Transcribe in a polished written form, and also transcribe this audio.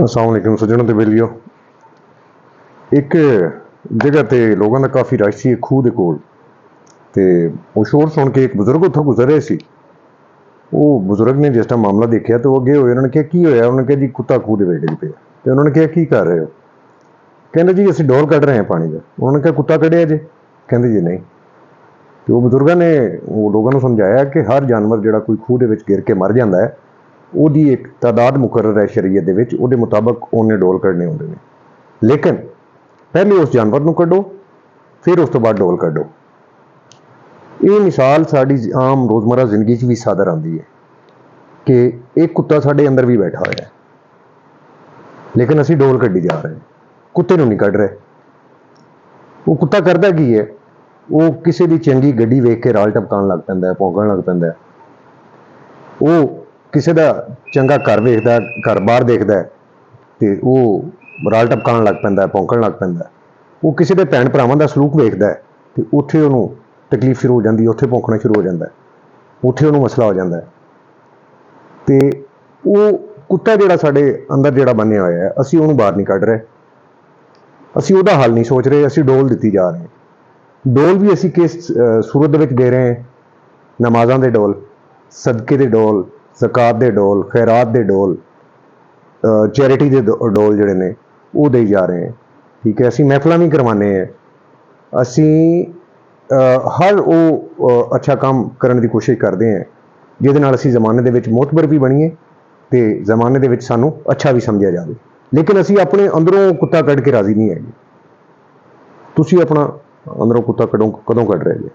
असलामुअलैकुम सज्जनों ते बेलियो। एक जगह ते लोगों का काफ़ी रश सी खूह के कोल ते वो शोर सुन के एक बजुर्ग उत्थों गुजर रहे सी। वो बुजुर्ग ने जिस टाइम मामला देखा तो अगे होए उन्होंने कहा की होया, उन्होंने कहा जी कुत्ता खूह के डिग पिया। तो उन्होंने कहा की कर रहे हो? कहते जी असं डोल कढ़ रहे हैं पानी का। उन्होंने कहा कुत्ता कढ़िया जे? कहते जी नहीं। तो वो बुजुर्गों ने वो लोगों को समझाया कि हर जानवर जो कोई खूह के गिर के मर जाता है ਉਹਦੀ एक तादाद मुकर्रर है शरीयत ਦੇ ਵਿੱਚ, ਉਹਦੇ ਮੁਤਾਬਕ ਉਹਨੇ ਡੋਲ ਕੱਢਣੇ ਹੁੰਦੇ ਨੇ। लेकिन पहले उस जानवर ਨੂੰ ਕੱਢੋ, फिर उस तो बाद डोल ਕੱਢੋ। ਇਹ मिसाल साड़ी आम रोज़मर्रा जिंदगी 'ਚ भी सादर आती है कि एक कुत्ता साढ़े अंदर भी बैठा होया है, लेकिन असी डोल कड्ढी जा रहे हैं, कुत्ते ਨੂੰ नहीं ਕੱਢ रहे। वो कुत्ता करता की है, वो किसी भी चंगी गड्डी वेख के राल टपकान लग पैंदा है, भौंकण लग पैंदा है। वो किसी का चंगा घर वेखदा, घर बाहर देखता है तो वो राल टपकान लग पैंदा है, भौंकण लग पैंदा है। वो किसी के भैन भरावां दा सलूक वेखदा है तो उत्थे उहनूं तकलीफ शुरू हो जाती है, उत्थे भौंकना शुरू हो जाता है, उत्थे उहनूं मसला हो जाता है। तो वो कुत्ता जिहड़ा साडे अंदर जिहड़ा बन्निया होया है, असीं उहनूं बाहर नहीं कढ रहे, असीं उहदा हल नहीं सोच रहे, असीं डोल दित्ती जा रहे हैं। डोल भी असीं किस सूरत दे विच दे रहे हैं? नमाज़ां दे डोल, सदके दे डोल, ज़कात दे डोल, खैरात दे डोल, चैरिटी के डोल जिहड़े ने वो दे जा रहे हैं। ठीक है, असीं महफिलां भी करवाने हैं, असीं हर वो अच्छा काम करने की कोशिश करते हैं जिहदे नाल असीं ज़माने दे विच मोतबर भी बनीए ते ज़माने दे विच सानूं अच्छा भी समझिया जाए। लेकिन असीं अपने अंदरों कुत्ता कढ के राज़ी नहीं है। तुसीं अपना अंदरों कुत्ता कदों कढ रहे जे?